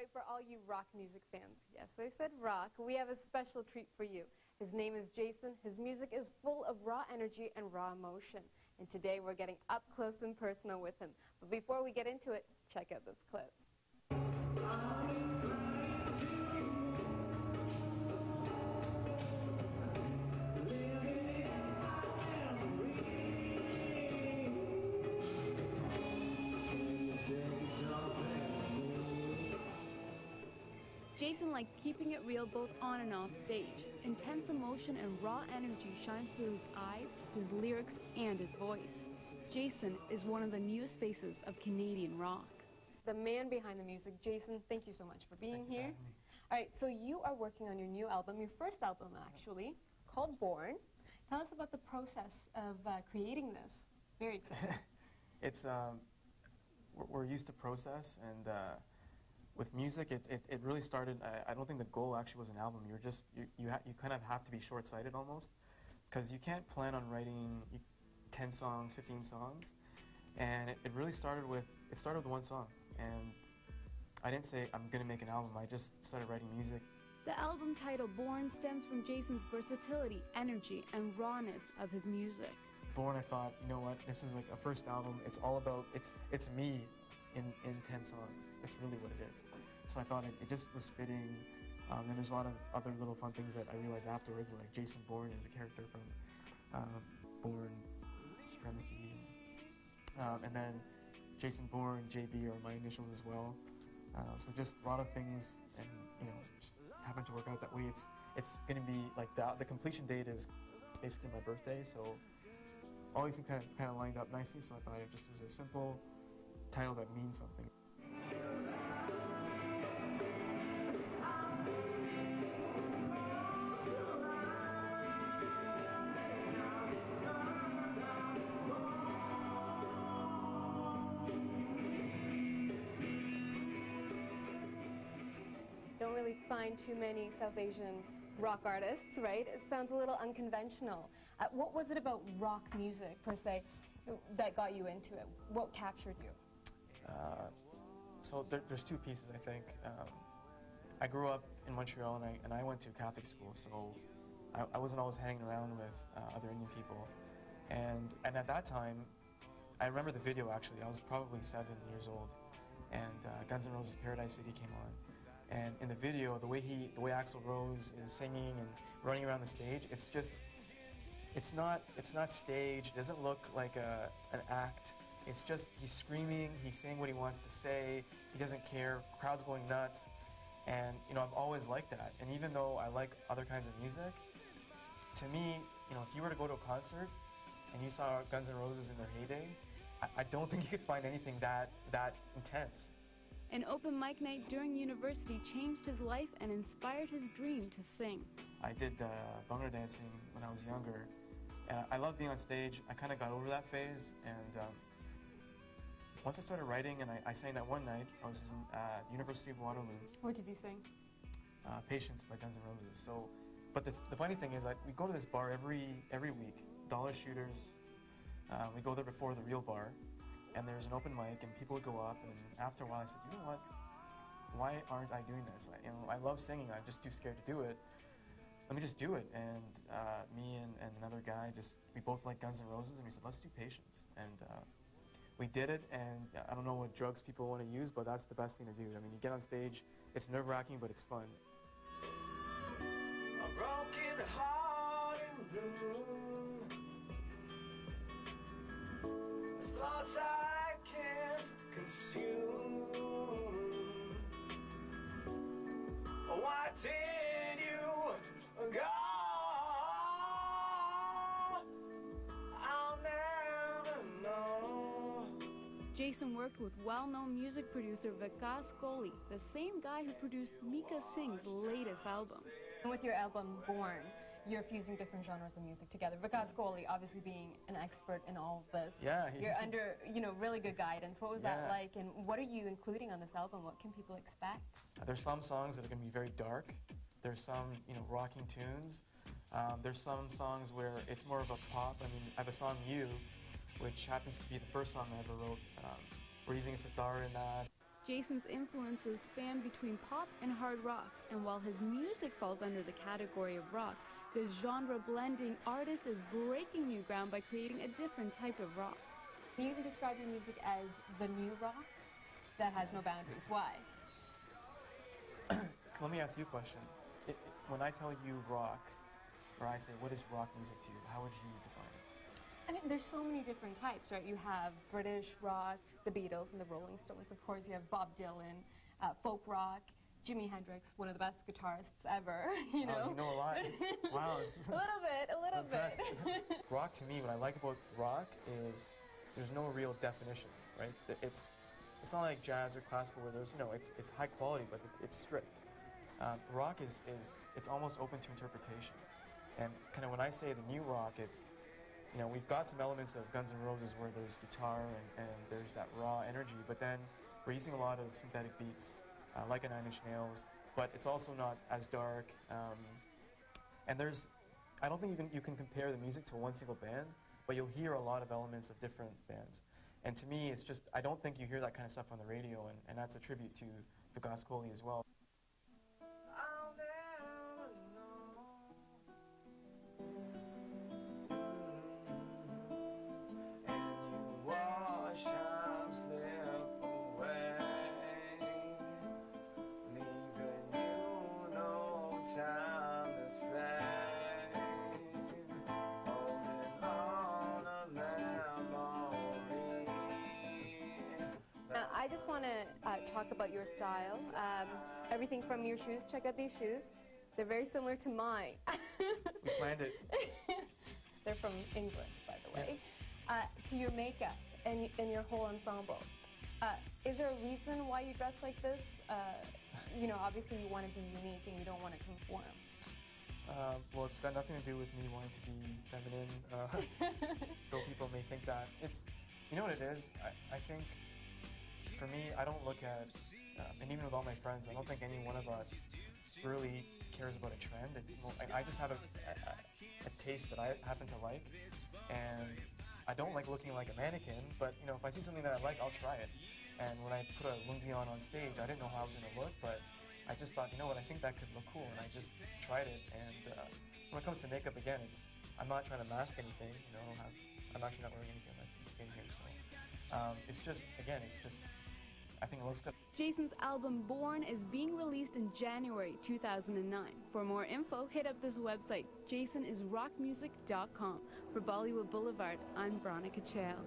right, for all you rock music fans, yes, I said rock, we have a special treat for you. His name is Jason. His music is full of raw energy and raw emotion. And today we're getting up close and personal with him. But before we get into it, check out this clip. Jason likes keeping it real both on and off stage. Intense emotion and raw energy shines through his eyes, his lyrics, and his voice. Jason is one of the newest faces of Canadian rock. The man behind the music, Jason, thank you so much for being here. All right, so you are working on your new album, your first album actually, called Born. Tell us about the process of creating this. Very exciting. It's, we're used to process, and with music, it really started, I don't think the goal actually was an album. You're just, you kind of have to be short-sighted almost, because you can't plan on writing 10 songs, 15 songs, and it really started with one song, and I didn't say I'm going to make an album, I just started writing music. The album title, Born, stems from Jason's versatility, energy, and rawness of his music. Born, I thought, you know what, this is like a first album, it's all about, it's me in 10 songs. That's really what it is. So I thought it just was fitting. And there's a lot of other little fun things that I realized afterwards, like Jason Bourne is a character from Bourne Supremacy. And then Jason Bourne, JB are my initials as well. So just a lot of things, and you know, just happened to work out that way. It's going to be like the completion date is basically my birthday, so all these things kind of lined up nicely. So I thought it just was a simple title that means something. Don't really find too many South Asian rock artists, right? It sounds a little unconventional. What was it about rock music, per se, that got you into it? What captured you? So there's two pieces, I think. I grew up in Montreal, and I went to Catholic school, so I wasn't always hanging around with other Indian people. And at that time, I remember the video, actually. I was probably 7 years old, and Guns N' Roses' Paradise City came on. And in the video, the way Axl Rose is singing and running around the stage, it's not staged. It doesn't look like an act. It's just, he's screaming, he's saying what he wants to say, he doesn't care, crowd's going nuts, and you know, I've always liked that. And even though I like other kinds of music, to me, you know, if you were to go to a concert and you saw Guns N' Roses in their heyday, I don't think you could find anything that intense. An open mic night during university changed his life and inspired his dream to sing. I did bhangra dancing when I was younger, and I loved being on stage. I kind of got over that phase, and once I started writing, and I sang that one night, I was in University of Waterloo. What did you sing? Patience by Guns N' Roses. So, but the funny thing is, we go to this bar every week, Dollar Shooters. We go there before the real bar, and there's an open mic, and people would go up, and after a while I said, you know what, why aren't I doing this? You know, I love singing, I'm just too scared to do it. Let me just do it. And me and another guy, we both like Guns N' Roses, and we said, let's do Patience. And we did it, and I don't know what drugs people want to use, but that's the best thing to do. I mean, you get on stage, it's nerve-wracking, but it's fun. A broken heart and blue, the thoughts I can't consume. Why did you go? I'll never know. Jason worked with well-known music producer Vikas Kohli, the same guy who produced Mika Singh's latest album. And with your album, Born, you're fusing different genres of music together. Vikas Kohli, obviously being an expert in all of this. Yeah, you're under, you know, really good guidance. What was that like, and what are you including on this album? What can people expect? There's some songs that are going to be very dark. There's some, you know, rocking tunes. There's some songs where it's more of a pop. I mean, I have a song, You, which happens to be the first song I ever wrote. We're using a sitar in that. Jason's influences span between pop and hard rock, and while his music falls under the category of rock, this genre-blending artist is breaking new ground by creating a different type of rock. You can describe your music as the new rock that has no boundaries. Why? Let me ask you a question. When I tell you rock, or I say, what is rock music to you, how would you define it? I mean, there's so many different types, right? You have British rock, the Beatles and the Rolling Stones. Of course, you have Bob Dylan, folk rock, Jimi Hendrix, one of the best guitarists ever, you know? Oh, you know a lot. Wow. A little bit. Rock, to me, what I like about rock is there's no real definition, right? It's not like jazz or classical where there's, it's high quality, but it's strict. Rock is it's almost open to interpretation. And kind of when I say the new rock, it's, we've got some elements of Guns N' Roses where there's guitar and there's that raw energy, but then we're using a lot of synthetic beats, like a Nine Inch Nails, but it's also not as dark. And I don't think you can compare the music to one single band, but you'll hear a lot of elements of different bands. And to me, it's just, I don't think you hear that kind of stuff on the radio, and that's a tribute to Vegascoli as well. I just want to talk about your style. Everything from your shoes. Check out these shoes. They're very similar to mine. We planned it. They're from England, by the way. Yes. To your makeup and your whole ensemble. Is there a reason why you dress like this? Obviously you want to be unique and you don't want to conform. Well, it's got nothing to do with me wanting to be feminine, though people may think that. You know what it is? I think, for me, I don't look at, and even with all my friends, I don't think any one of us really cares about a trend. It's more, I just have a taste that I happen to like, and I don't like looking like a mannequin, but if I see something that I like, I'll try it. And when I put a lungi on stage, I didn't know how I was going to look, but I just thought, I think that could look cool, and I just tried it. And when it comes to makeup, again, I'm not trying to mask anything. I'm actually not wearing anything on my skin here, so it's just, again, I think it looks good. Jason's album Born is being released in January 2009. For more info, hit up this website, jsinisrockmusic.com. For Bollywood Boulevard, I'm Veronica Chail.